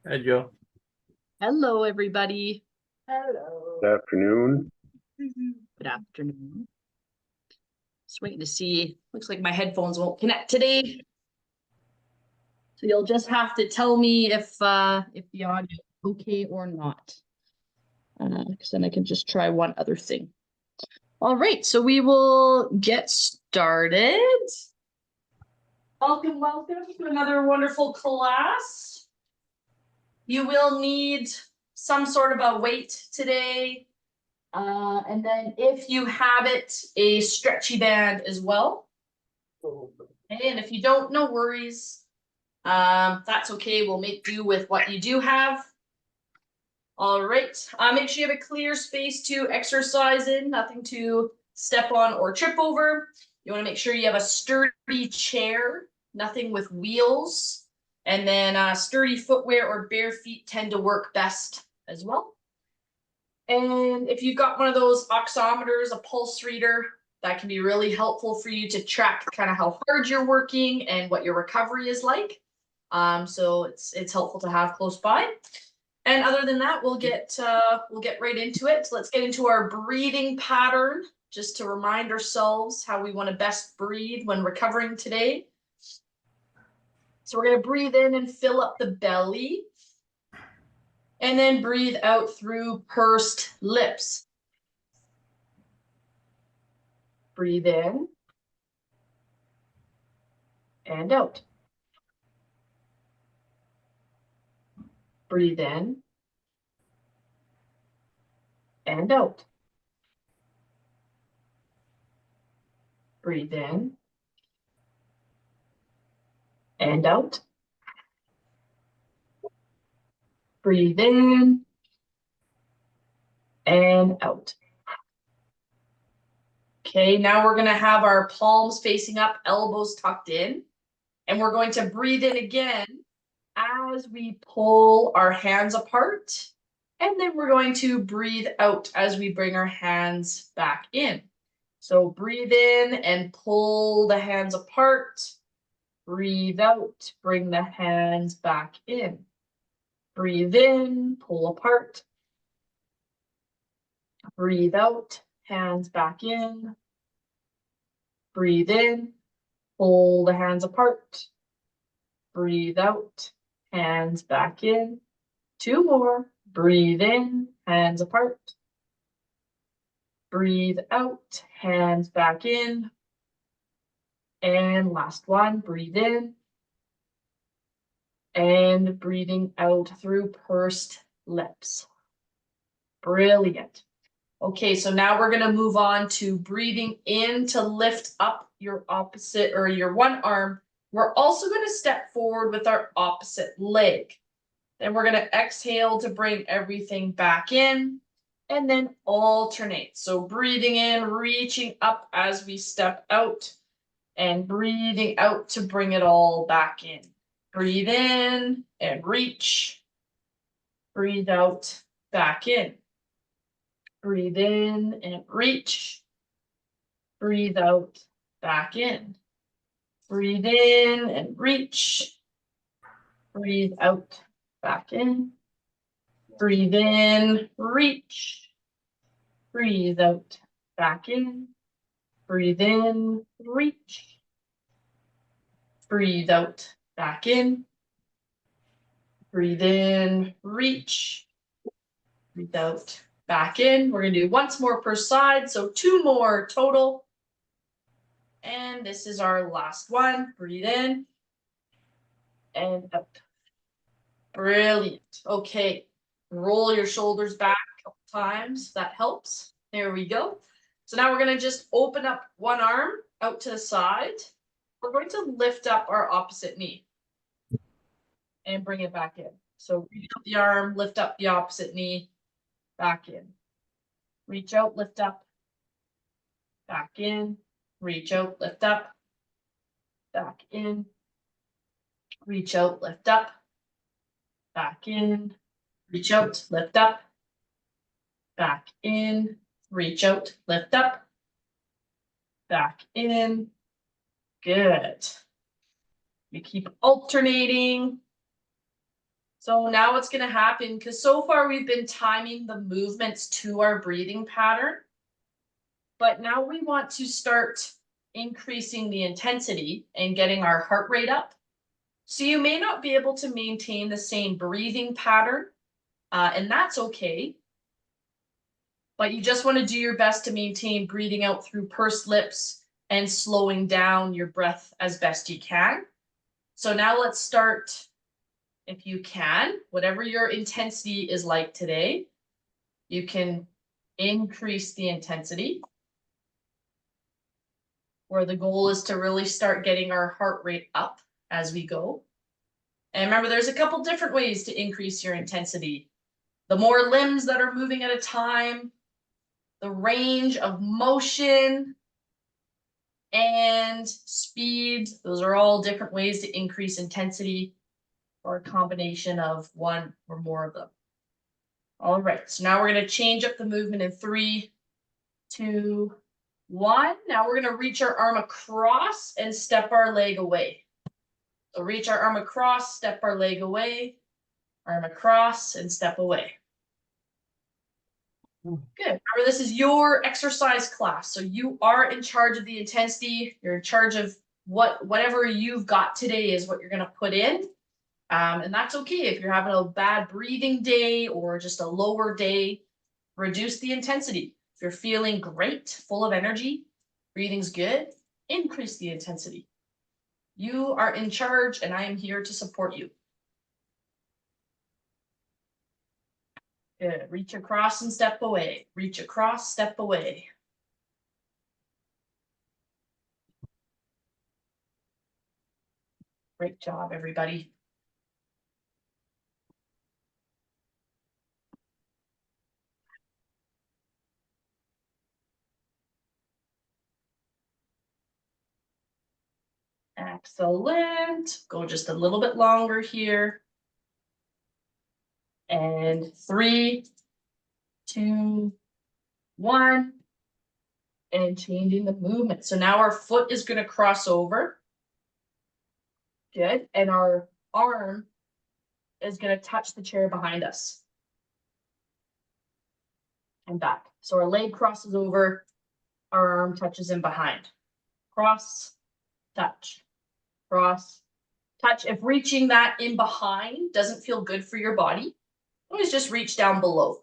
Hi, Joe. Hello, everybody. Hello. Good afternoon. Good afternoon. Just waiting to see. Looks like my headphones won't connect today. So you'll just have to tell me if the audio is okay or not. Because then I can just try one other thing. All right, so we will get started. Welcome to another wonderful class. You will need some sort of a weight today. And then if you have it, a stretchy band as well. Okay, and if you don't, no worries. That's okay. We'll make do with what you do have. All right. Make sure you have a clear space to exercise in, nothing to step on or trip over. You want to make sure you have a sturdy chair, nothing with wheels. And then sturdy footwear or bare feet tend to work best as well. And if you've got one of those oximeters, a pulse reader, that can be really helpful for you to track kind of how hard you're working and what your recovery is like. So it's helpful to have close by. And other than that, we'll get right into it. So let's get into our breathing pattern, just to remind ourselves how we want to best breathe when recovering today. So we're going to breathe in and fill up the belly. And then breathe out through pursed lips. Breathe in and out. Breathe in and out. Breathe in and out. Breathe in and out. Okay, now we're going to have our palms facing up, elbows tucked in. And we're going to breathe in again as we pull our hands apart. And then we're going to breathe out as we bring our hands back in. So breathe in and pull the hands apart. Breathe out, bring the hands back in. Breathe in, pull apart. Breathe out, hands back in. Breathe in, pull the hands apart. Breathe out, hands back in. Two more. Breathe in, hands apart. Breathe out, hands back in. And last one, breathe in. And breathing out through pursed lips. Brilliant. Okay, so now we're going to move on to breathing in to lift up your opposite or your one arm. We're also going to step forward with our opposite leg. Then we're going to exhale to bring everything back in and then alternate. So breathing in, reaching up as we step out and breathing out to bring it all back in. Breathe in and reach. Breathe out, back in. Breathe in and reach. Breathe out, back in. Breathe in and reach. Breathe out, back in. Breathe in, reach. Breathe out, back in. Breathe in, reach. Breathe out, back in. Breathe in, reach. Breathe out, back in. We're going to do once more per side, so 2 more total. And this is our last one. Breathe in and out. Brilliant. Okay, roll your shoulders back a couple times. That helps. There we go. So now we're going to just open up one arm out to the side. We're going to lift up our opposite knee and bring it back in. So reach out the arm, lift up the opposite knee, back in. Reach out, lift up, back in. Reach out, lift up, back in. Reach out, lift up, back in. Reach out, lift up, back in. Reach out, lift up, back in. Good. We keep alternating. So now what's going to happen, because so far we've been timing the movements to our breathing pattern, but now we want to start increasing the intensity and getting our heart rate up. So you may not be able to maintain the same breathing pattern, and that's okay. But you just want to do your best to maintain breathing out through pursed lips and slowing down your breath as best you can. So now let's start, if you can, whatever your intensity is like today, you can increase the intensity, where the goal is to really start getting our heart rate up as we go. And remember, there's a couple different ways to increase your intensity. The more limbs that are moving at a time, the range of motion, and speed. Those are all different ways to increase intensity, or a combination of one or more of them. All right, so now we're going to change up the movement in 3, 2, 1. Now we're going to reach our arm across and step our leg away. So reach our arm across, step our leg away, arm across, and step away. Good. Remember, this is your exercise class, so you are in charge of the intensity. You're in charge of whatever you've got today is what you're going to put in. And that's okay if you're having a bad breathing day or just a lower day. Reduce the intensity. If you're feeling great, full of energy, breathing's good, increase the intensity. You are in charge, and I am here to support you. Good. Reach across and step away. Reach across, step away. Great job, everybody. Excellent. Go just a little bit longer here. And 3, 2, 1. And changing the movement. So now our foot is going to cross over. Good. And our arm is going to touch the chair behind us. And back. So our leg crosses over, our arm touches in behind. Cross, touch, cross, touch. If reaching that in behind doesn't feel good for your body, always just reach down below.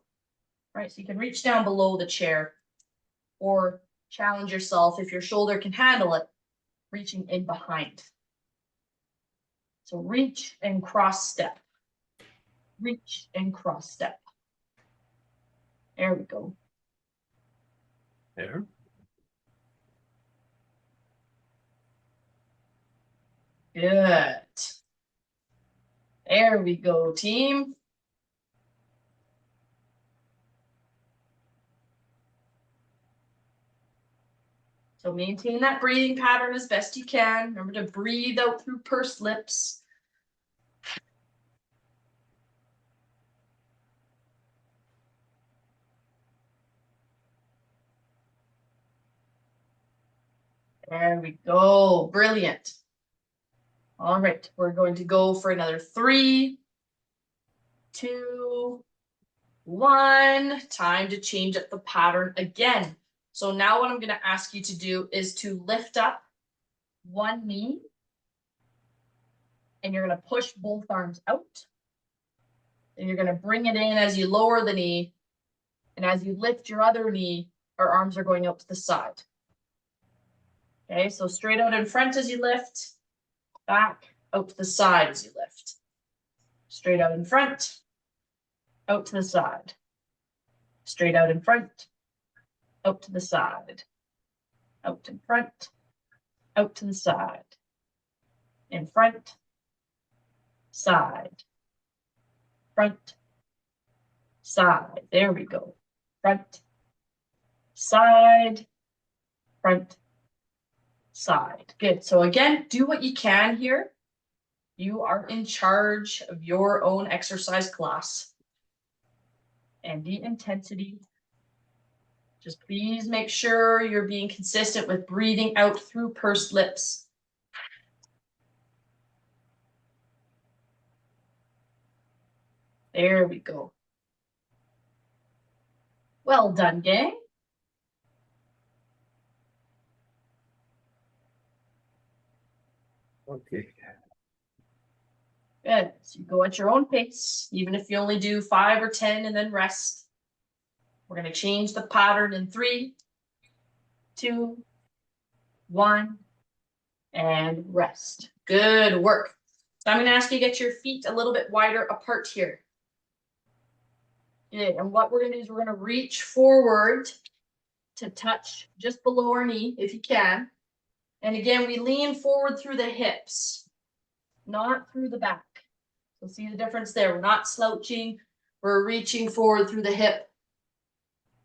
Right? So you can reach down below the chair, or challenge yourself if your shoulder can handle it, reaching in behind. So reach and cross step. Reach and cross step. There we go. There. Good. There we go, team. So maintain that breathing pattern as best you can. Remember to breathe out through pursed lips. There we go. Brilliant. All right, we're going to go for another 3, 2, 1. Time to change up the pattern again. So now what I'm going to ask you to do is to lift up one knee, and you're going to push both arms out. And you're going to bring it in as you lower the knee. And as you lift your other knee, our arms are going out to the side. Okay, so straight out in front as you lift, back, out to the side as you lift. Straight out in front, out to the side. Straight out in front, out to the side. Out in front, out to the side. In front, side. Front, side. There we go. Front, side, front, side. Good. So again, do what you can here. You are in charge of your own exercise class. And the intensity. Just please make sure you're being consistent with breathing out through pursed lips. There we go. Well done, gang. Okay. Good. So you go at your own pace, even if you only do 5 or 10 and then rest. We're going to change the pattern in 3, 2, 1, and rest. Good work. So I'm going to ask you to get your feet a little bit wider apart here. Good. And what we're going to do is we're going to reach forward to touch just below our knee if you can. And again, we lean forward through the hips, not through the back. So see the difference there. We're not slouching. We're reaching forward through the hip.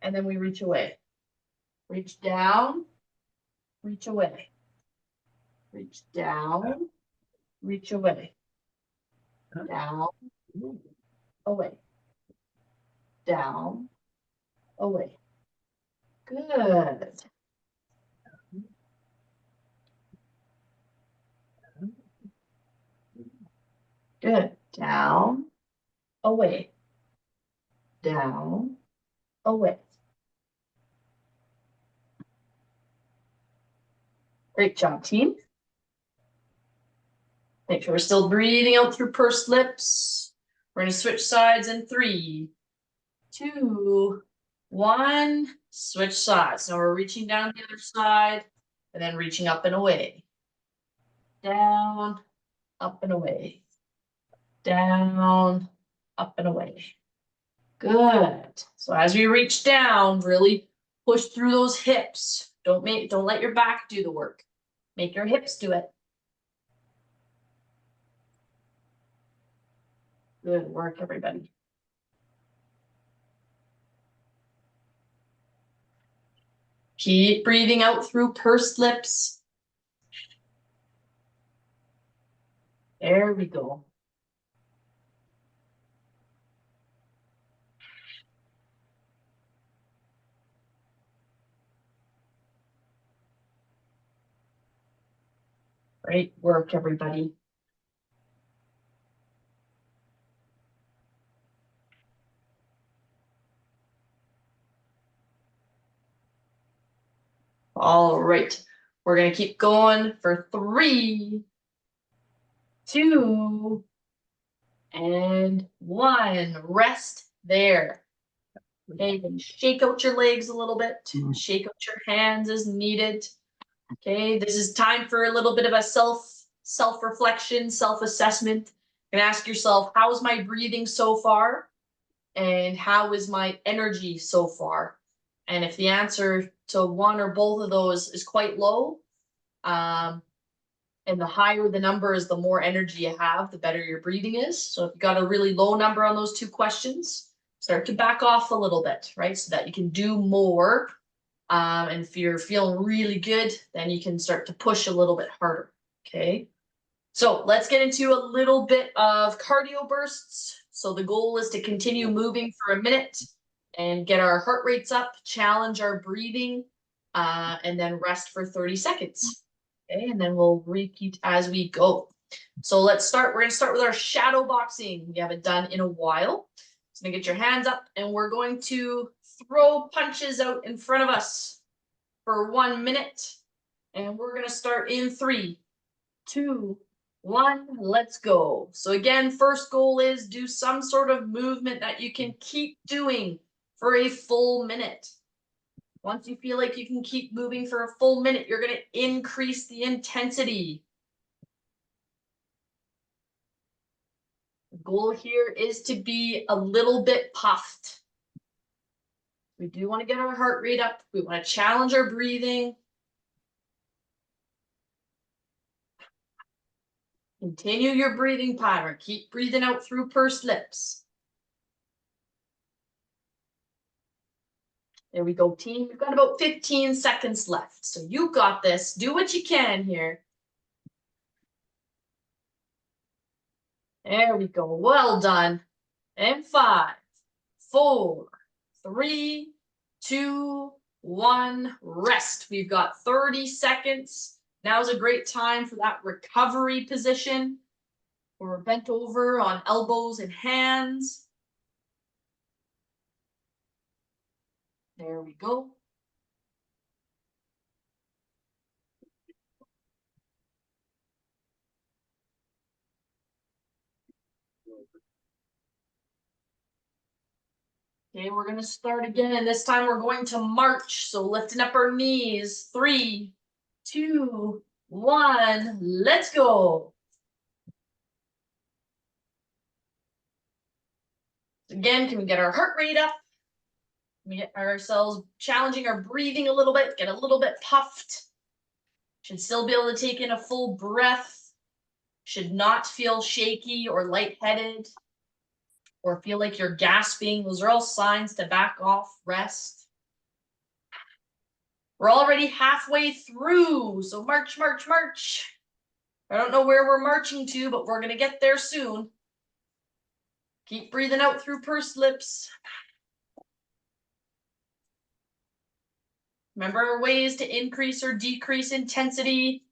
And then we reach away. Reach down, reach away. Reach down, reach away. Down, away. Down, away. Good. Good. Down, away. Down, away. Great job, team. Make sure we're still breathing out through pursed lips. We're going to switch sides in 3, 2, 1. Switch sides. Now we're reaching down the other side and then reaching up and away. Down, up and away. Down, up and away. Good. So as we reach down, really push through those hips. Don't let your back do the work. Make your hips do it. Good work, everybody. Keep breathing out through pursed lips. There we go. Great work, everybody. All right. We're going to keep going for 3, 2, and 1. Rest there. Okay, then shake out your legs a little bit. Shake out your hands as needed. Okay, this is time for a little bit of a self-reflection, self-assessment. You can ask yourself, how's my breathing so far? And how is my energy so far? And if the answer to one or both of those is quite low, and the higher the number is, the more energy you have, the better your breathing is. So if you got a really low number on those 2 questions, start to back off a little bit, right? So that you can do more. And if you're feeling really good, then you can start to push a little bit harder, okay? So let's get into a little bit of cardio bursts. So the goal is to continue moving for a minute and get our heart rates up, challenge our breathing, and then rest for 30 seconds. Okay, and then we'll repeat as we go. So let's start. We're going to start with our shadow boxing. We haven't done in a while. So get your hands up, and we're going to throw punches out in front of us for 1 minute. And we're going to start in 3, 2, 1. Let's go. So again, first goal is do some sort of movement that you can keep doing for a full minute. Once you feel like you can keep moving for a full minute, you're going to increase the intensity. The goal here is to be a little bit puffed. We do want to get our heart rate up. We want to challenge our breathing. Continue your breathing pattern. Keep breathing out through pursed lips. There we go, team. We've got about 15 seconds left. So you got this. Do what you can here. There we go. Well done. And 5, 4, 3, 2, 1. Rest. We've got 30 seconds. Now's a great time for that recovery position. We're bent over on elbows and hands. There we go. Okay, we're gonna start again, and this time we're going to march. So lifting up our knees. 3, 2, 1, let's go. Again, can we get our heart rate up? Can we get ourselves challenging our breathing a little bit, get a little bit puffed. Should still be able to take in a full breath. Should not feel shaky or lightheaded or feel like you're gasping. Those are all signs to back off, rest. We're already halfway through, so march, march, march. I don't know where we're marching to, but we're gonna get there soon. Keep breathing out through pursed lips. Remember ways to increase or decrease intensity.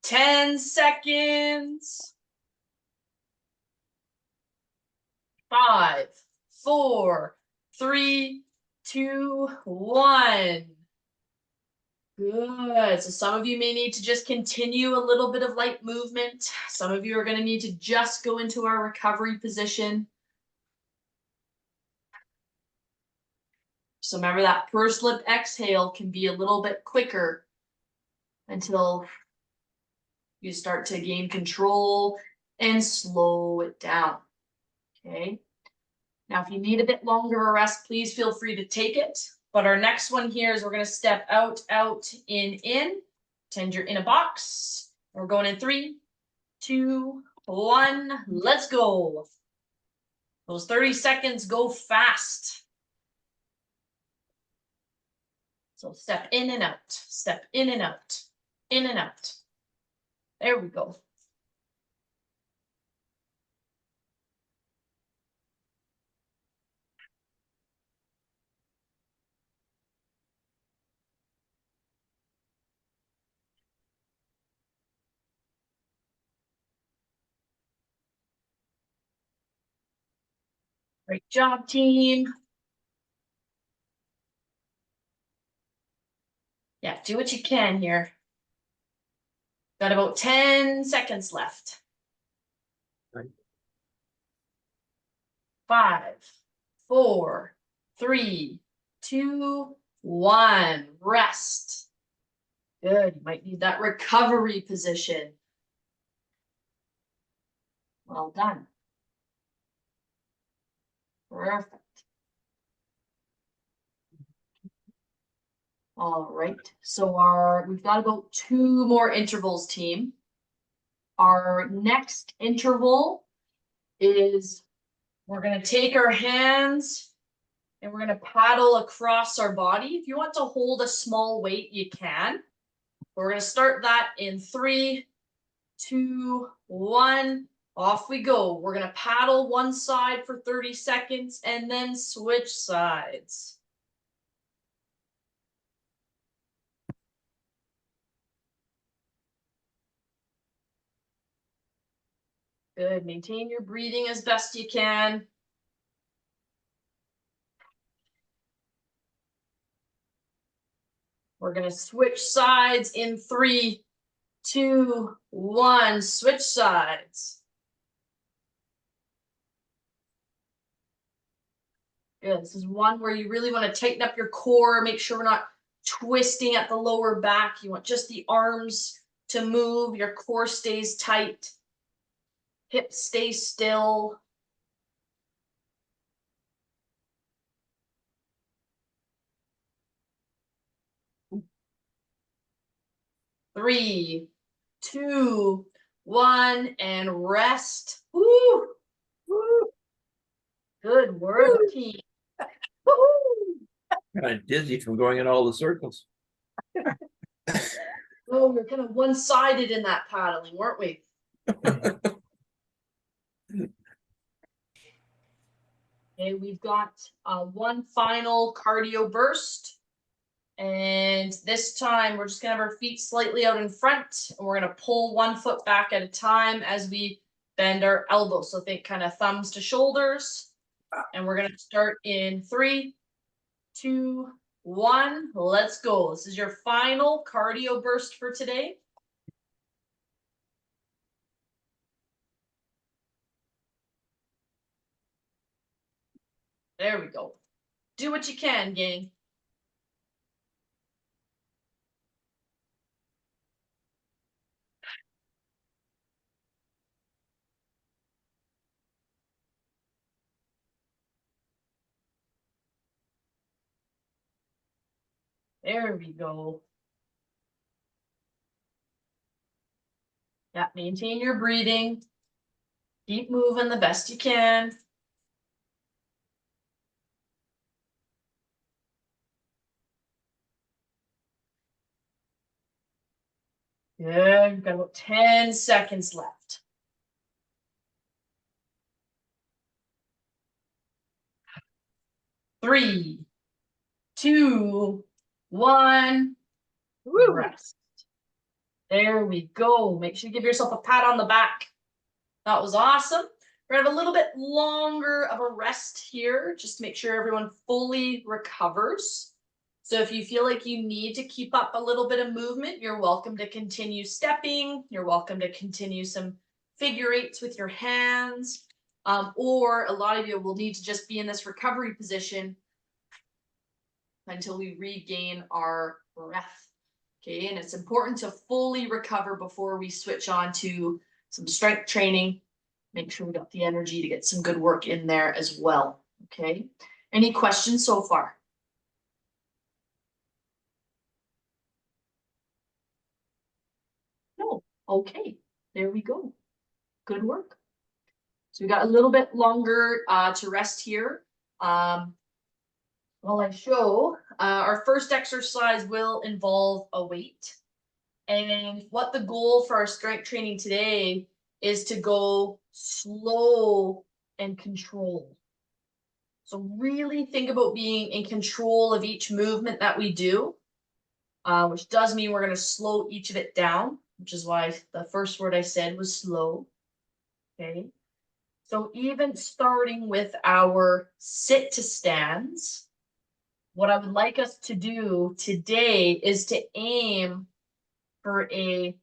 10 seconds. 5, 4, 3, 2, 1. Good. So some of you may need to just continue a little bit of light movement. Some of you are going to need to just go into our recovery position. So remember that pursed lip exhale can be a little bit quicker until you start to gain control and slow it down. Okay. Now, if you need a bit longer of a rest, please feel free to take it. But our next one here is we're going to step out, in. Pretend you're in a box. We're going in 3, 2, 1. Let's go. Those 30 seconds go fast. So step in and out, step in and out, in and out. There we go. Great job, team. Yeah, do what you can here. Got about 10 seconds left. Right. 5, 4, 3, 2, 1. Rest. Good. You might need that recovery position. Well done. Perfect. All right. So we've got about 2 more intervals, team. Our next interval is we're going to take our hands and we're going to paddle across our body. If you want to hold a small weight, you can. We're going to start that in 3, 2, 1. Off we go. We're going to paddle one side for 30 seconds and then switch sides. Good. Maintain your breathing as best you can. We're going to switch sides in 3, 2, 1. Switch sides. Good. This is one where you really want to tighten up your core. Make sure we're not twisting at the lower back. You want just the arms to move. Your core stays tight. Hips stay still. Three, 2, 1, and rest. Woo! Woo! Good work, team. Kind of dizzy from going in all the circles. Oh, we're kind of one-sided in that paddling, weren't we? Okay, we've got one final cardio burst. And this time we're just gonna have our feet slightly out in front and we're gonna pull one foot back at a time as we bend our elbows. So think kind of thumbs to shoulders. And we're gonna start in 3, 2, 1. Let's go. This is your final cardio burst for today. There we go. Do what you can, gang. There we go. Yeah, maintain your breathing. Keep moving the best you can. Good. You've got about 10 seconds left. 3, 2, 1. Woo. Rest. There we go. Make sure you give yourself a pat on the back. That was awesome. We're gonna have a little bit longer of a rest here, just to make sure everyone fully recovers. So if you feel like you need to keep up a little bit of movement, you're welcome to continue stepping. You're welcome to continue some figure eights with your hands. Or a lot of you will need to just be in this recovery position until we regain our breath. Okay, and it's important to fully recover before we switch on to some strength training. Make sure we got the energy to get some good work in there as well. Okay, any questions so far? No. Okay, there we go. Good work. So we got a little bit longer to rest here. While I show, our first exercise will involve a weight. And what the goal for our strength training today is to go slow and controlled. So really think about being in control of each movement that we do, which does mean we're going to slow each of it down, which is why the first word I said was slow. Okay. So even starting with our sit to stands, what I would like us to do today is to aim for a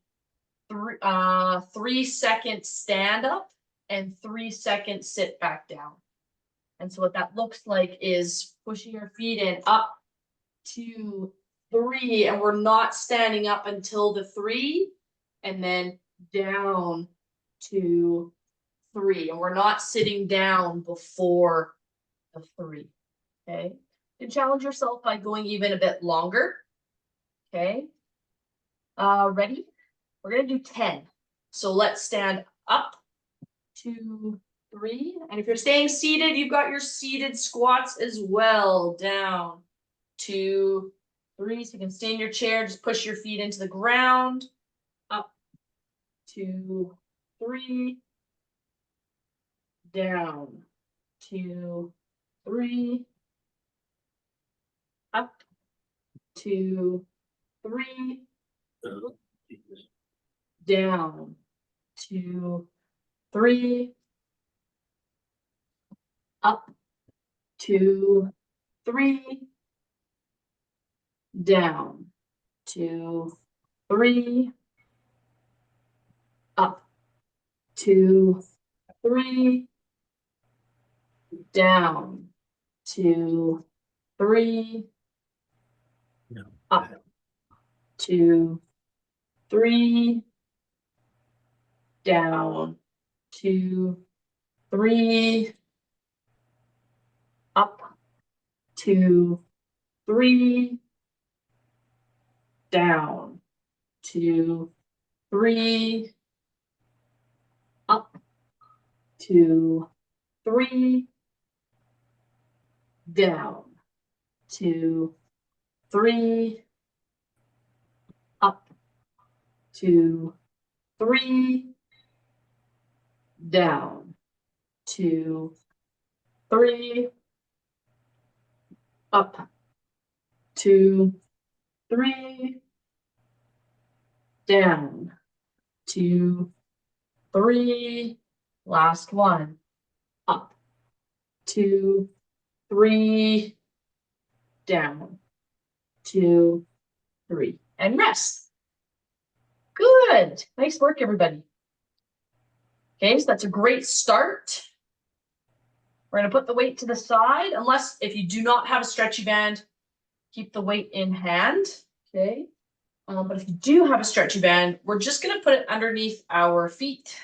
3-second stand up and 3-second sit back down. And so what that looks like is pushing your feet in up, 2, 3, and we're not standing up until the 3, and then down to 3, and we're not sitting down before the 3. Okay, you can challenge yourself by going even a bit longer. Okay, ready? We're gonna do 10. So let's stand up, 2, 3, and if you're staying seated, you've got your seated squats as well. Down, 2, 3. So you can stay in your chair, just push your feet into the ground. Up, 2, 3. Down, 2, 3. Up, 2, 3. Oh, Jesus. Down, 2, 3. Up, 2, 3. Down, 2, 3. Up, 2, 3. Down, 2, 3. No. Up, 2, 3. Down, 2, 3. Up, 2, 3. Down, 2, 3. Up, 2, 3. Down, 2, 3. Up, 2, 3. Down, 2, 3. Up, 2, 3. Down, 2, 3. Last one. Up, 2, 3. down, 2, 3, and rest. Good. Nice work, everybody. Okay, so that's a great start. We're going to put the weight to the side, unless if you do not have a stretchy band, keep the weight in hand. Okay. But if you do have a stretchy band, we're just going to put it underneath our feet.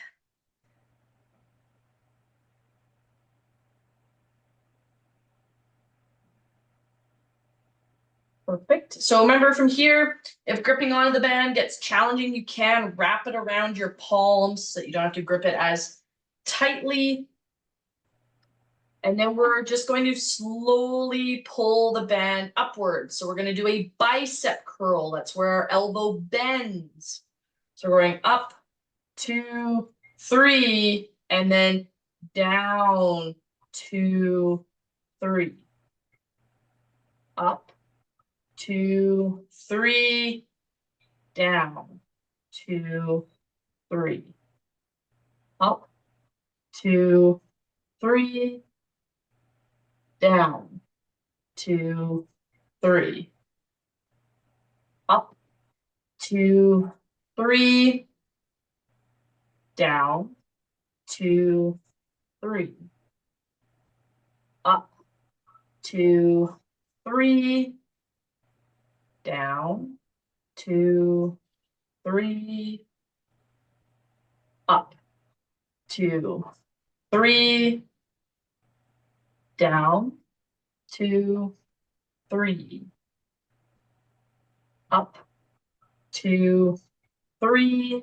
Perfect. So remember from here, if gripping onto the band gets challenging, you can wrap it around your palms so that you don't have to grip it as tightly. And then we're just going to slowly pull the band upwards. So we're going to do a bicep curl. That's where our elbow bends. So we're going up, 2, 3, and then down, 2, 3. Up, 2, 3, down, 2, 3. Up, 2, 3, down, 2, 3. Up, 2, 3, down, 2, 3. Up, 2, 3, down, 2, 3. Up, 2, 3, down, 2, 3. Up, 2, 3,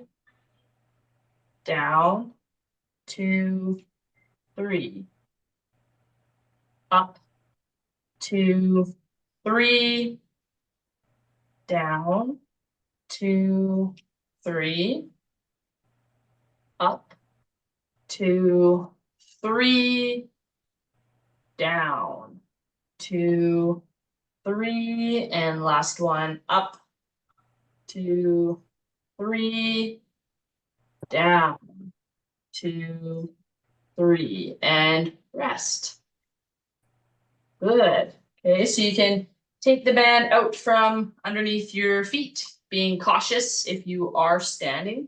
down, 2, 3. Up, 2, 3, down, 2, 3. Up, 2, 3, down, 2, 3, and last one, up, 2, 3, down, 2, 3, and rest. Good. Okay, so you can take the band out from underneath your feet, being cautious if you are standing.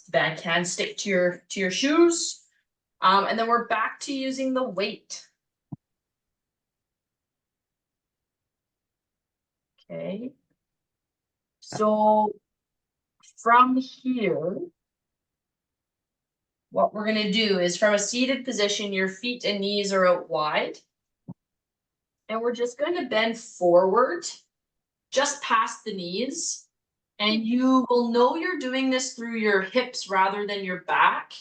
The band can stick to your shoes. And then we're back to using the weight. Okay. So from here, what we're going to do is from a seated position, your feet and knees are out wide. And we're just going to bend forward, just past the knees. And you will know you're doing this through your hips rather than your back.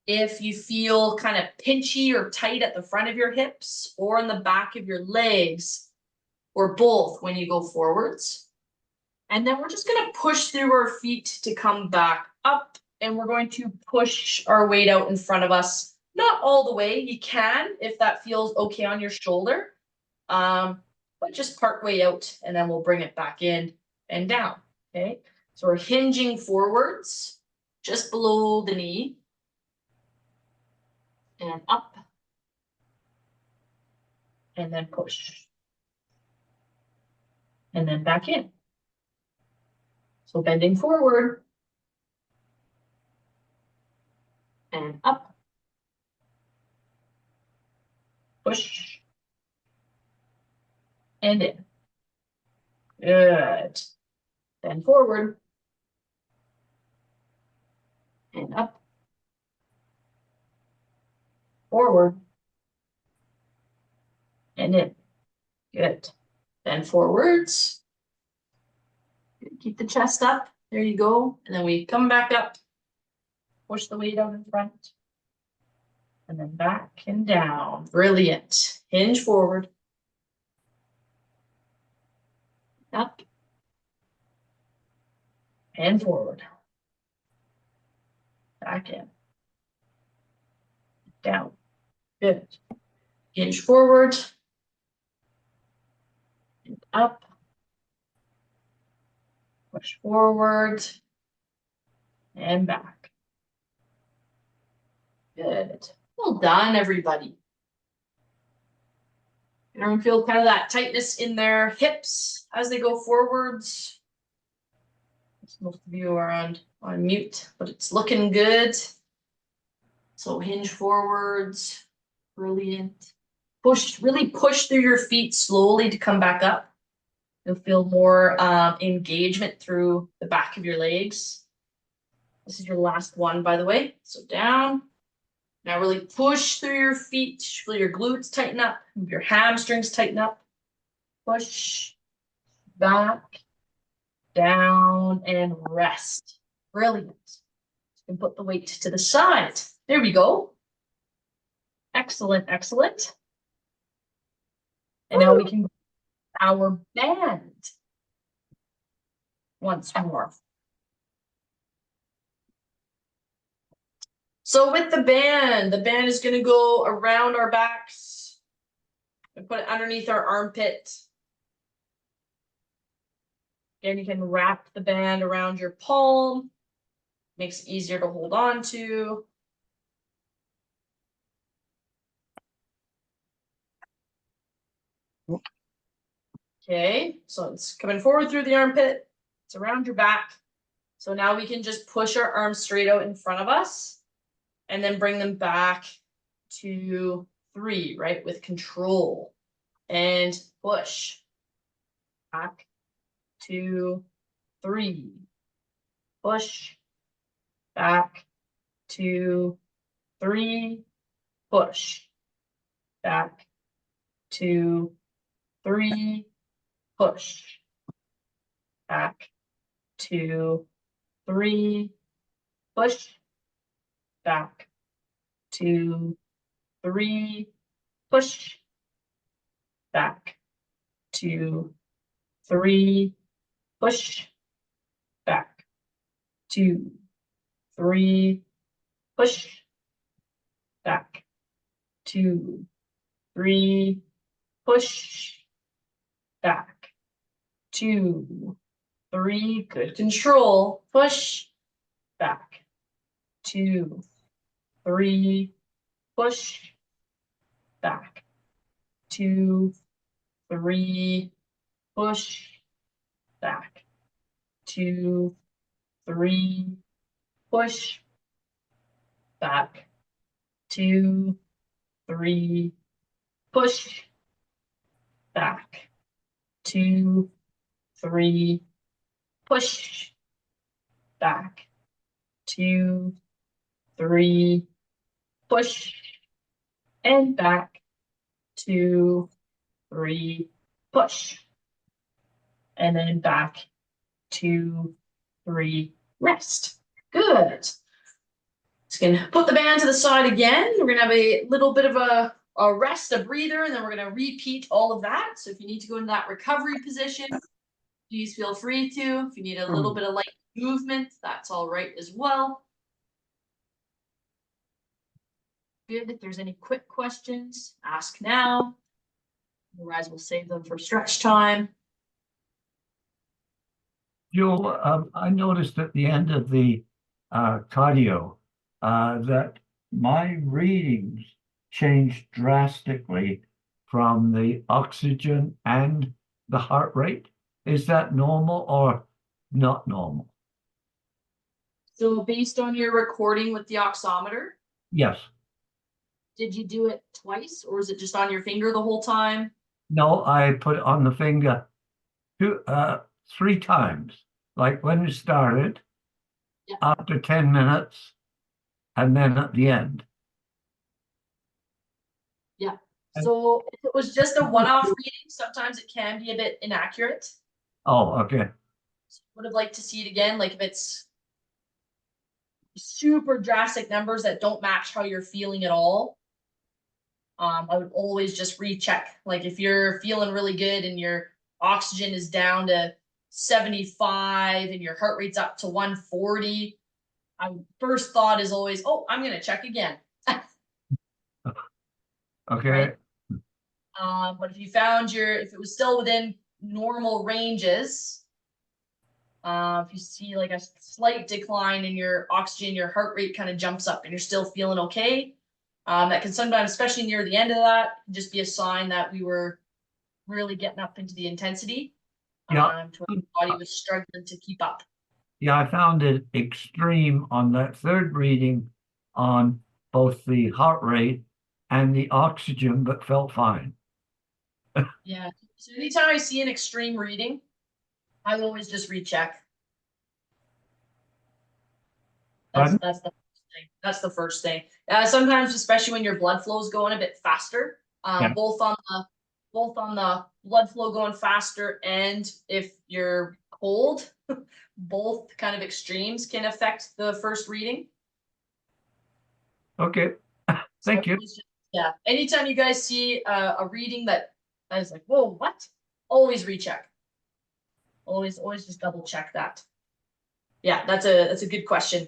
If you feel kind of pinchy or tight at the front of your hips or in the back of your legs, or both when you go forwards. And then we're just going to push through our feet to come back up. And we're going to push our weight out in front of us. Not all the way. You can if that feels okay on your shoulder. But just part way out and then we'll bring it back in and down. Okay. So we're hinging forwards just below the knee. And up. And then push. And then back in. So bending forward. And up. Push. And in. Good. Bend forward. And up. Forward. And in. Good. Bend forwards. Keep the chest up. There you go. And then we come back up. Push the weight out in front. And then back and down. Brilliant. Hinge forward. Up. And forward. Back in. Down. Good. Hinge forward. And up. Push forward. And back. Good. Well done, everybody. Everyone feel kind of that tightness in their hips as they go forwards. Most of you are on mute, but it's looking good. So hinge forwards, brilliant. Really push through your feet slowly to come back up. You'll feel more engagement through the back of your legs. This is your last one, by the way. So down. Now really push through your feet. Feel your glutes tighten up. Your hamstrings tighten up. Push. Back. Down and rest. Brilliant. You can put the weight to the side. There we go. Excellent, excellent. And now we can go our band once more. So with the band is going to go around our backs and put it underneath our armpit. Again, you can wrap the band around your palm. Makes it easier to hold on to. Okay, so it's coming forward through the armpit. It's around your back. So now we can just push our arms straight out in front of us and then bring them back to 3, right? With control. And push. Back, 2, 3. Push. Back, 2, 3. Push. Back, 2, 3. Push. Back, 2, 3. Push. Back, 2, 3. Push. Back, 2, 3. Push. Back, 2, 3. Push. Back, 2, 3. Push. Back, 2, 3. Good control. Push. Back, 2, 3. Push. Back, 2, 3. Push. Back, 2, 3. Push. Back, 2, 3. Push. Back, 2, 3. Push. Back, 2, 3. Push. And back, 2, 3. Push. And then back, 2, 3. Rest. Good. Just gonna put the band to the side again. We're gonna have a little bit of a rest, a breather, and then we're gonna repeat all of that. So if you need to go into that recovery position, please feel free to. If you need a little bit of light movement, that's all right as well. Good. If there's any quick questions, ask now. Otherwise, we'll save them for stretch time. Joe, I noticed at the end of the cardio that my readings changed drastically from the oxygen and the heart rate. Is that normal or not normal? So based on your recording with the oximeter, Yes. did you do it twice or is it just on your finger the whole time? No, I put it on the finger 3 times. Like when we started, Yeah. after 10 minutes, and then at the end. Yeah. So if it was just a one-off reading, sometimes it can be a bit inaccurate. Oh, okay. Would have liked to see it again, like if it's super drastic numbers that don't match how you're feeling at all. I would always just recheck. Like if you're feeling really good and your oxygen is down to 75 and your heart rate's up to 140, first thought is always, oh, I'm gonna check again. Okay. Right? But if you found if it was still within normal ranges, if you see like a slight decline in your oxygen, your heart rate kind of jumps up and you're still feeling okay. That can sometimes, especially near the end of that, just be a sign that we were really getting up into the intensity. Yeah. To where the body was struggling to keep up. Yeah, I found it extreme on that third reading on both the heart rate and the oxygen, but felt fine. Yeah. So anytime I see an extreme reading, I always just recheck. Pardon? That's the first thing. That's the first thing. Sometimes, especially when your blood flow is going a bit faster, Yeah. both on the blood flow going faster and if you're cold, both kind of extremes can affect the first reading. Okay. So Thank you. yeah. Anytime you guys see a reading that is like, whoa, what? Always recheck. Always just double check that. Yeah, that's a good question.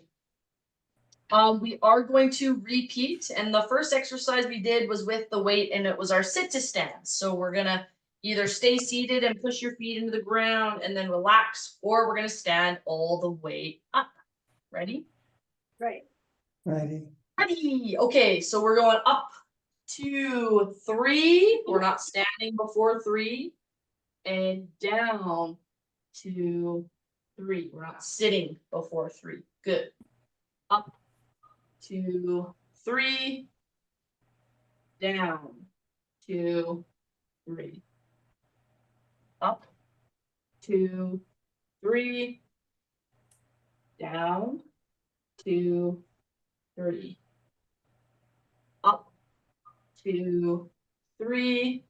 We are going to repeat, and the first exercise we did was with the weight, and it was our sit to stand. So we're gonna either stay seated and push your feet into the ground and then relax, or we're gonna stand all the way up. Ready? Right. Ready. Ready. Okay, so we're going up 2, 3. We're not standing before 3, and down 2, 3. We're not sitting before 3. Good. Up 2, 3. Down 2, 3. Up 2, 3. Down 2, 3. Up 2, 3.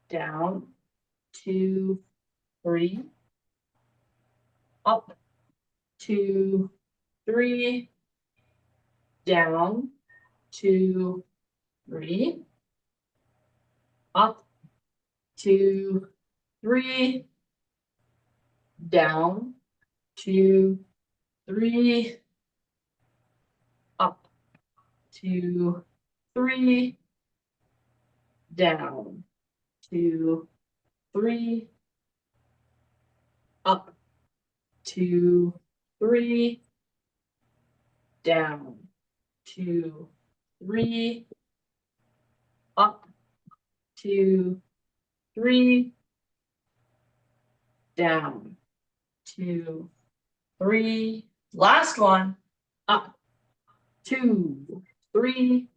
Down 2, 3. Up 2, 3. Down 2, 3. Up 2, 3. Down 2, 3. Up 2, 3. Down 2, 3. Up 2, 3. Down 2, 3. Up 2, 3. Down 2, 3. Last one. Up 2, 3.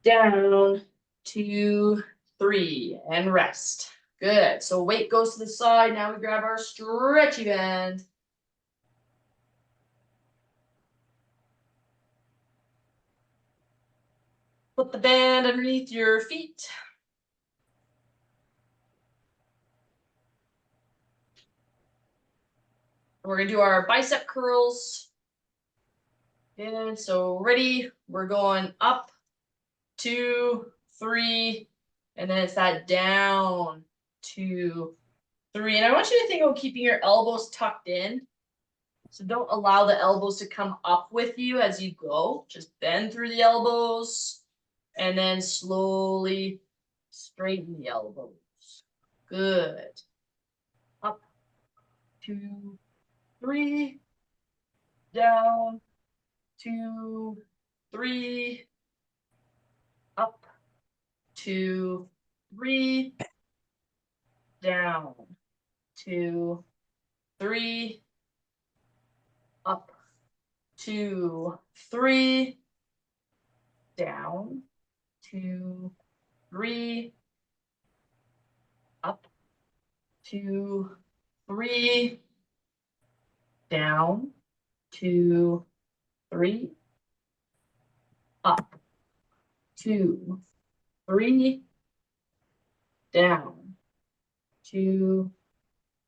Down 2, 3. And rest. Good. So weight goes to the side. Now we grab our stretchy band. Put the band underneath your feet. We're going to do our bicep curls. And so ready, we're going up 2, 3, and then it's that down 2, 3. And I want you to think about keeping your elbows tucked in. So don't allow the elbows to come up with you as you go. Just bend through the elbows and then slowly straighten the elbows. Good. Up 2, 3. Down 2, 3. Up 2, 3. Down 2, 3. Up 2, 3. Down 2, 3. Up 2, 3. Down 2, 3. Up 2, 3. Down 2,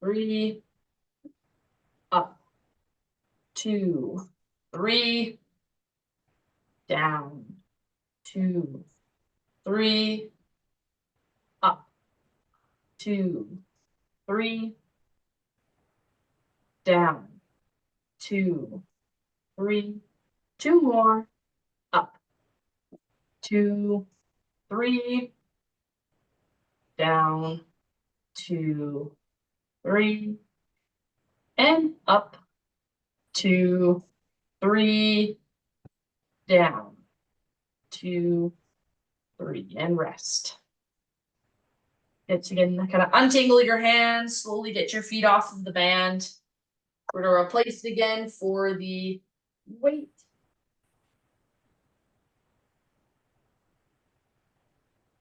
3. Up 2, 3. Down 2, 3. Up 2, 3. Down 2, 3. 2 more. Up 2, 3. Down 2, 3. And up 2, 3. Down 2, 3. And rest. It's again, kind of untangle your hands, slowly get your feet off of the band. We're gonna replace it again for the weight.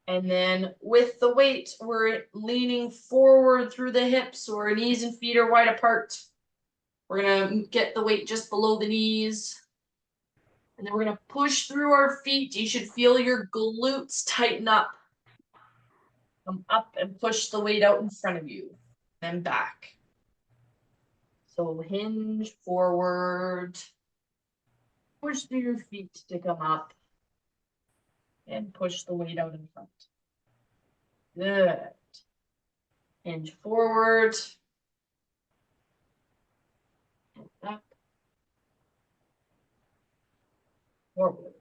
And then with the weight, we're leaning forward through the hips, so our knees and feet are wide apart. We're gonna get the weight just below the knees. And then we're gonna push through our feet. You should feel your glutes tighten up. Come up and push the weight out in front of you, then back. So hinge forward, push through your feet to come up, and push the weight out in front. Good. Hinge forward, and up, forward,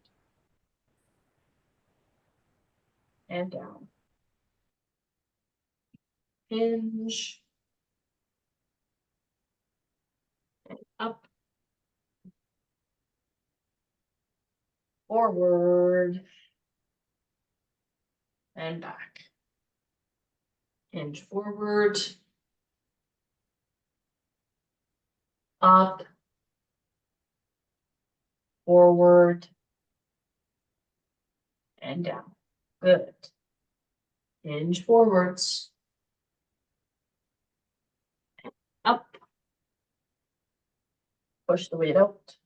and down. Hinge, and up, forward, and back. Hinge forward, up, forward, and down. Good. Hinge forwards, up, push the weight out,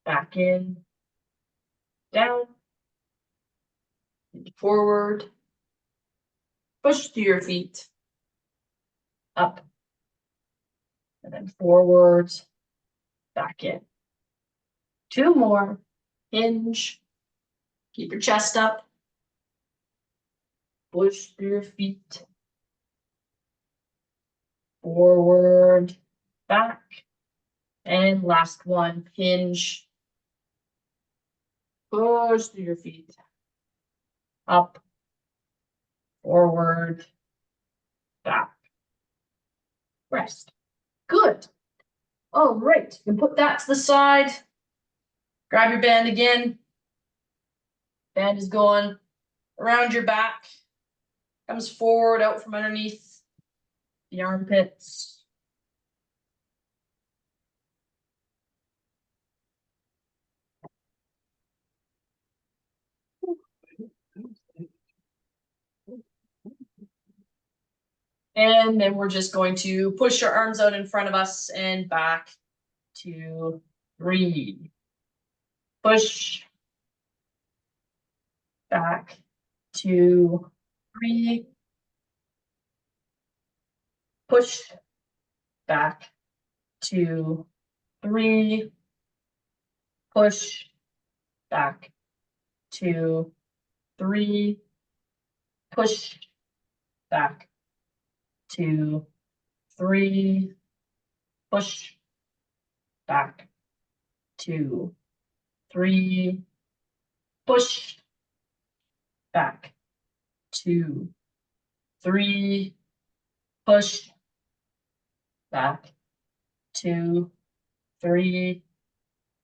back in, down, hinge forward, push through your feet, up, and then forwards, back in. Two more, hinge, keep your chest up, push through your feet, forward, back, and last one, hinge, push through your feet, up, forward, back, rest. Good. All right, you can put that to the side. Grab your band again. Band is going around your back, comes forward out from underneath the armpits. And then we're just going to push your arms out in front of us and back. 2, 3. Push. Back. 2, 3. Push. Back. 2, 3. Push. Back. 2, 3. Push. Back. 2, 3. Push. Back. 2, 3. Push. Back. 2, 3. Push. Back. 2, 3.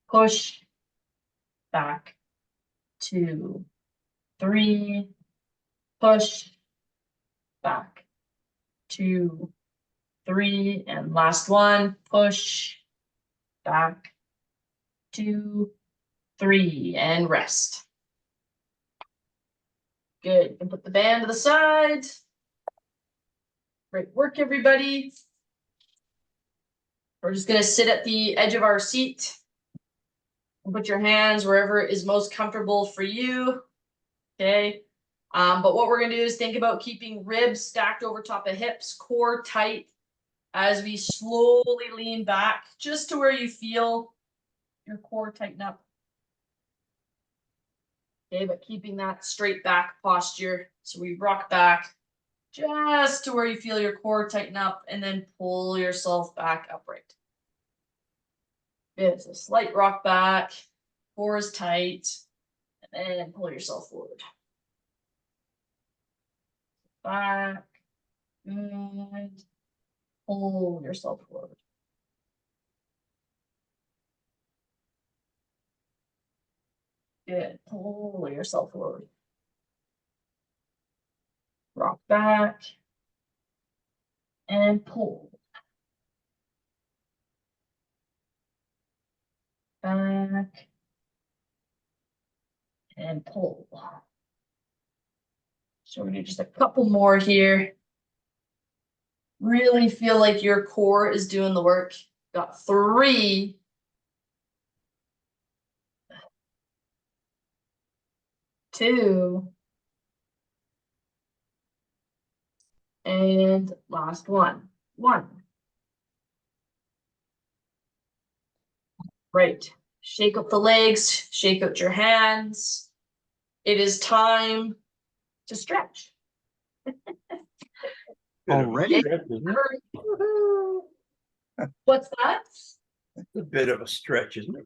Push. Back. 2, 3. Push. Back. 2, 3. And last one. Push. Back. 2, 3. And rest. Good. You can put the band to the side. Great work, everybody. We're just going to sit at the edge of our seat and put your hands wherever is most comfortable for you. Okay. But what we're going to do is think about keeping ribs stacked over top of hips, core tight as we slowly lean back just to where you feel your core tighten up. Okay, but keeping that straight back posture. So we rock back just to where you feel your core tighten up and then pull yourself back upright. It's a slight rock back, core is tight, and then pull yourself forward. Back, and pull yourself forward. Good, pull yourself forward. Rock back. And pull. Back. And pull. So we're gonna do just a couple more here. Really feel like your core is doing the work. Got 3. 2. And last one. 1. Right. Shake out the legs, shake out your hands. It is time to stretch. Already? What's that? A bit of a stretch, isn't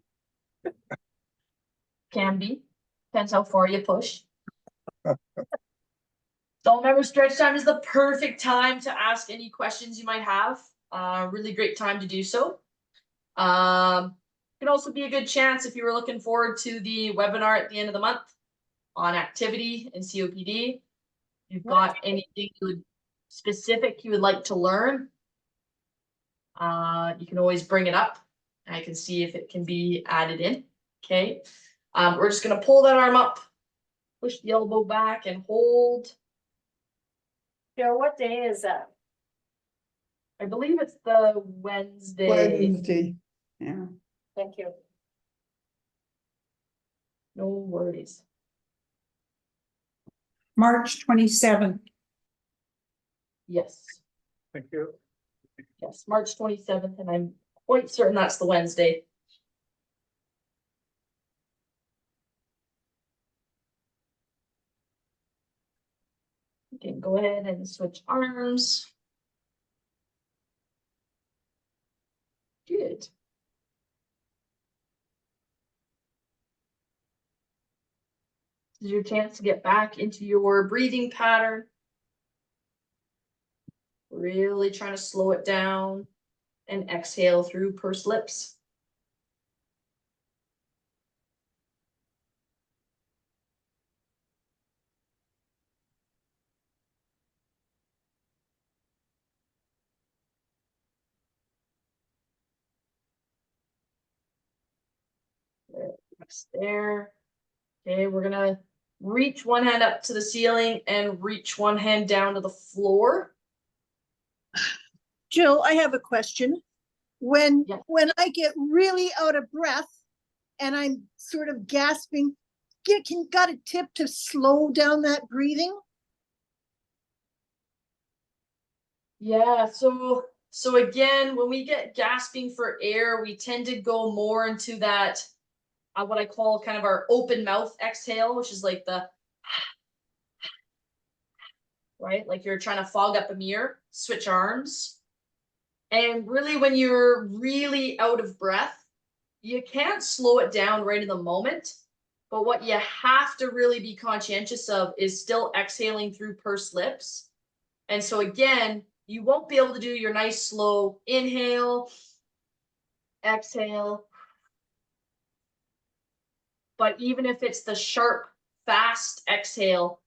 it? Can be. Depends how far you push. So remember, stretch time is the perfect time to ask any questions you might have. Really great time to do so. Could also be a good chance if you were looking forward to the webinar at the end of the month on activity and COPD. If you've got anything specific you would like to learn, you can always bring it up. I can see if it can be added in. Okay. We're just going to pull that arm up, push the elbow back and hold. Joe, what day is that? I believe it's the Wednesday. Yeah. Thank you. No worries. March 27th. Yes. Thank you. Yes, March 27th, and I'm quite certain that's the Wednesday. You can go ahead and switch arms. Good. This is your chance to get back into your breathing pattern. Really trying to slow it down and exhale through pursed lips. There. Okay, we're gonna reach one hand up to the ceiling and reach one hand down to the floor. Jill, I have a question. When Yeah. when I get really out of breath and I'm sort of gasping, got a tip to slow down that breathing? Yeah, so again, when we get gasping for air, we tend to go more into that what I call kind of our open mouth exhale, which is like the right, like you're trying to fog up a mirror, switch arms. And really, when you're really out of breath, you can't slow it down right in the moment. But what you have to really be conscientious of is still exhaling through pursed lips. And so again, you won't be able to do your nice slow inhale, exhale. But even if it's the sharp, fast exhale,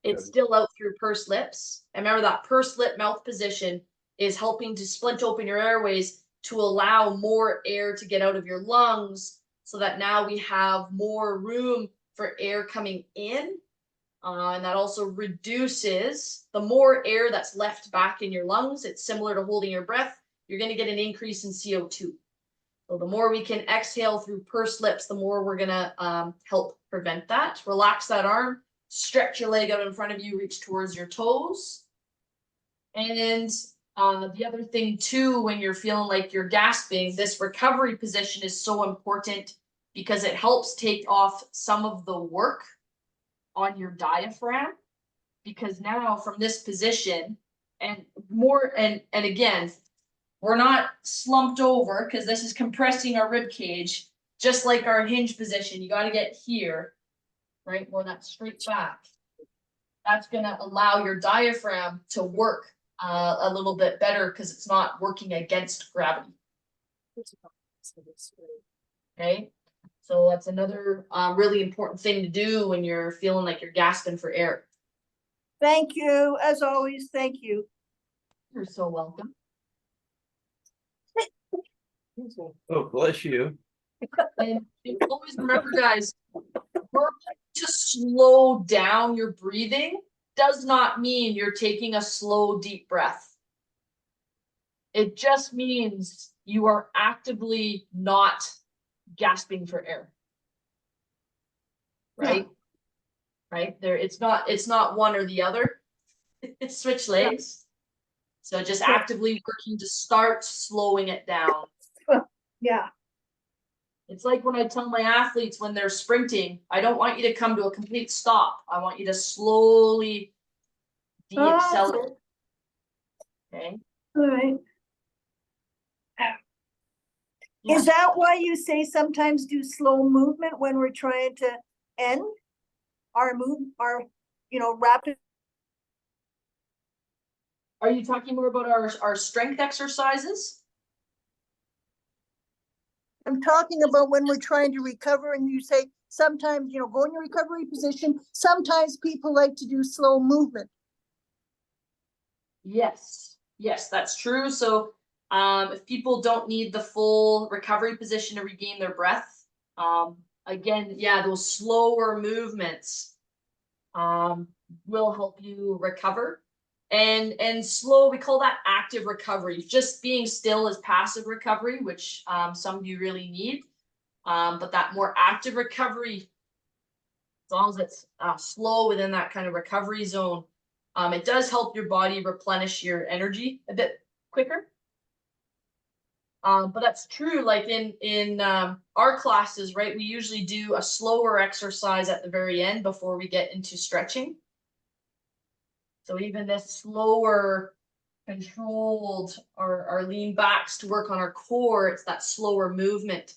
it's still out through pursed lips. And remember that pursed lip mouth position is helping to splint open your airways to allow more air to get out of your lungs so that now we have more room for air coming in. And that also reduces the more air that's left back in your lungs. It's similar to holding your breath. You're going to get an increase in CO2. So the more we can exhale through pursed lips, the more we're going to help prevent that. Relax that arm. Stretch your leg out in front of you, reach towards your toes. And the other thing too, when you're feeling like you're gasping, this recovery position is so important because it helps take off some of the work on your diaphragm. Because now from this position and again, we're not slumped over because this is compressing our rib cage, just like our hinge position. You got to get here. Right, more that straight back. That's going to allow your diaphragm to work a little bit better because it's not working against gravity. Okay, So that's another really important thing to do when you're feeling like you're gasping for air. Thank you, as always, thank you. You're so welcome. Oh, bless you. And always remember, guys, work to slow down your breathing does not mean you're taking a slow, deep breath. It just means you are actively not gasping for air. Right? Right? There, it's not one or the other. It's switch legs. So just actively working to start slowing it down. Yeah, It's like when I tell my athletes when they're sprinting, I don't want you to come to a complete stop. I want you to slowly de-accelerate. Okay. all right. Yeah. Is that why you say sometimes do slow movement when we're trying to end our rapid? Are you talking more about our strength exercises? I'm talking about when we're trying to recover and you say sometimes, go in your recovery position. Sometimes people like to do slow movement. Yes. Yes, that's true. So if people don't need the full recovery position to regain their breath, again, yeah, those slower movements will help you recover. And slow, we call that active recovery. Just being still is passive recovery, which some of you really need. But that more active recovery, as long as it's slow within that kind of recovery zone, it does help your body replenish your energy a bit quicker. But that's true. Like in our classes, right? We usually do a slower exercise at the very end before we get into stretching. So even this slower, controlled, our lean backs to work on our core, it's that slower movement.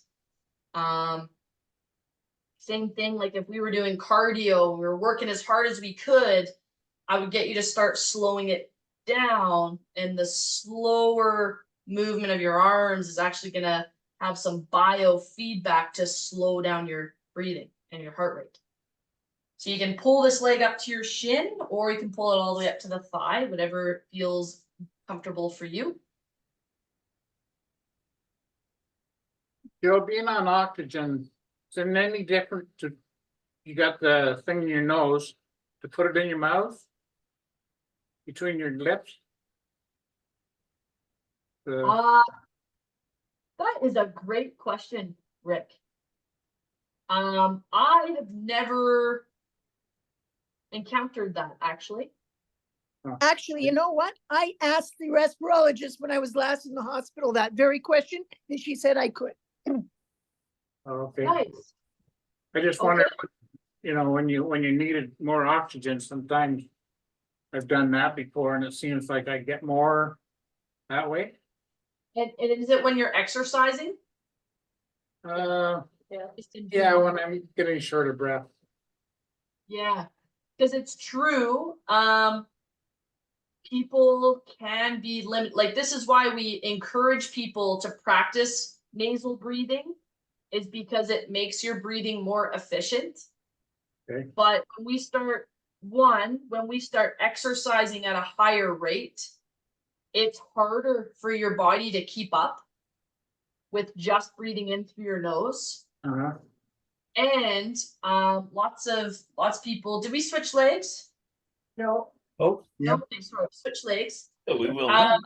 Same thing, like if we were doing cardio, we were working as hard as we could, I would get you to start slowing it down, and the slower movement of your arms is actually going to have some biofeedback to slow down your breathing and your heart rate. So you can pull this leg up to your shin, or you can pull it all the way up to the thigh, whatever feels comfortable for you. Joe, being on oxygen, is it any different to, you got the thing in your nose, to put it in your mouth? Between your lips? That is a great question, Rick. I have never encountered that, actually. Actually, you know what? I asked the respirologist when I was last in the hospital that very question, and she said I could. Okay, Nice. I just wondered, when you needed more oxygen, sometimes I've done that before and it seems like I get more that way. And is it when you're exercising? Yeah, Just in yeah, general? when I'm getting short of breath. Yeah, because it's true. People can be limited. Like, this is why we encourage people to practice nasal breathing, is because it makes your breathing more efficient. Okay. But when we start exercising at a higher rate, it's harder for your body to keep up with just breathing in through your nose. Uh-huh. And lots of people. Did we switch legs? No. Oh, No, okay, sorry, switch legs. so we will now.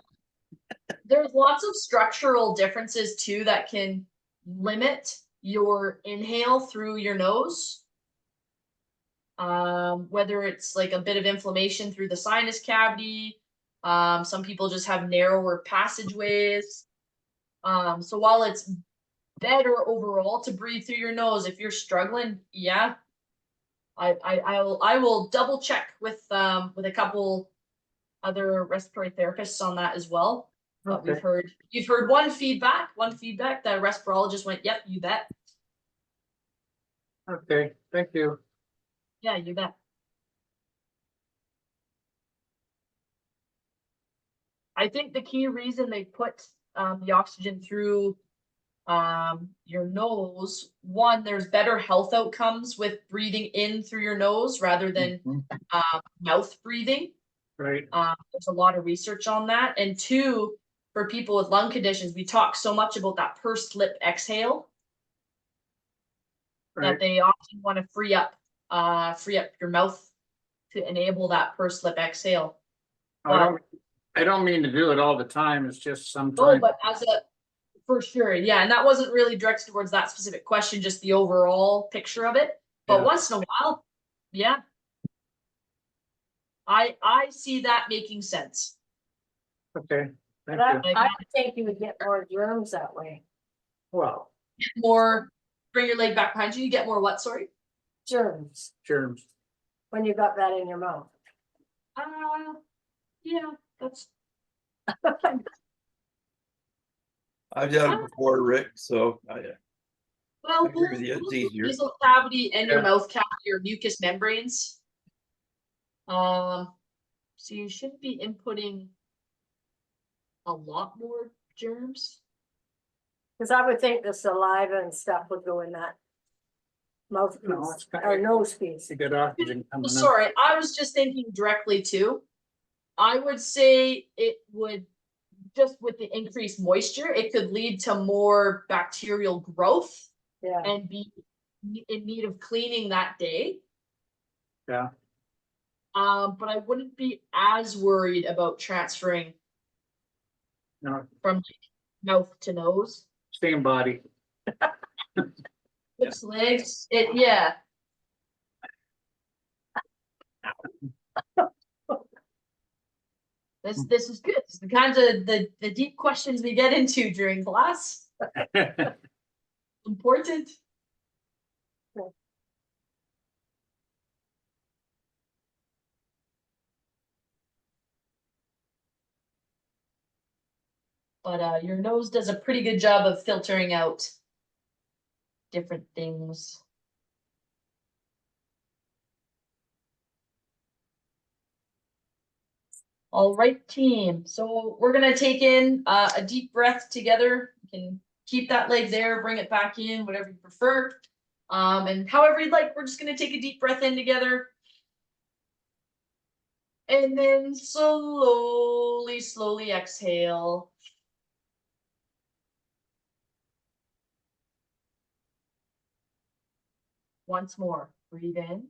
There's lots of structural differences too that can limit your inhale through your nose. Whether it's like a bit of inflammation through the sinus cavity, some people just have narrower passageways. So while it's better overall to breathe through your nose, if you're struggling, yeah, I will double check with a couple other respiratory therapists on that as well. But Okay. you've heard one feedback that a respirologist went, yep, you bet. Okay, thank you. Yeah, you bet. I think the key reason they put the oxygen through Your nose, one, there's better health outcomes with breathing in through your nose rather than mouth breathing. Right, There's a lot of research on that. And two, for people with lung conditions, we talk so much about that pursed lip exhale that right. they often want to free up your mouth to enable that pursed lip exhale. I don't mean to do it all the time, it's just Oh, sometimes. but for sure, yeah, and that wasn't really directed towards that specific question, just the overall picture of it. But Yeah. once in a while, yeah. I see that making sense. Okay, But thank you. I would think you would get more germs that way. Well, More, bring your leg back behind you, you get more what, sorry? Germs, germs. when you got that in your mouth. Yeah, that's, I've done it before, Rick, so well, I agree with both you, it's both easier. nasal cavity and your Yeah. mouth cavity are mucous membranes. So you shouldn't be inputting a lot more germs. Cause I would think the saliva and stuff would go in that mouth No, piece, it's kind or of, nose piece. you get oxygen coming in. Sorry, I was just thinking directly too. I would say it would, just with the increased moisture, it could lead to more bacterial growth Yeah, and be in need of cleaning that day. Yeah, But I wouldn't be as worried about transferring no, from mouth to nose. same body. Lips, legs, yeah. This is good. This is the kinds of the deep questions we get into during class. Important. But your nose does a pretty good job of filtering out different things. All right, team. So we're gonna take in a deep breath together. You can keep that leg there, bring it back in, whatever you prefer. And however you'd like, we're just gonna take a deep breath in together. And then slowly, slowly exhale. Once more, breathe in.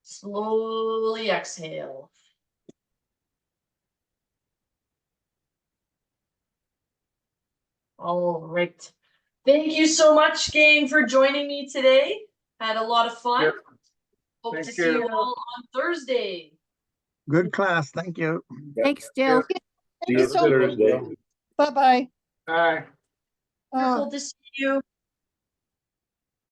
Slowly exhale. All right. Thank you so much, gang, for joining me today. Had a lot of fun. Yep. Hope Thank to see you you. all on Thursday. Good class, thank you. Thanks, Jill. Thank you so much. Bye-bye. Hi. Wonderful to see you.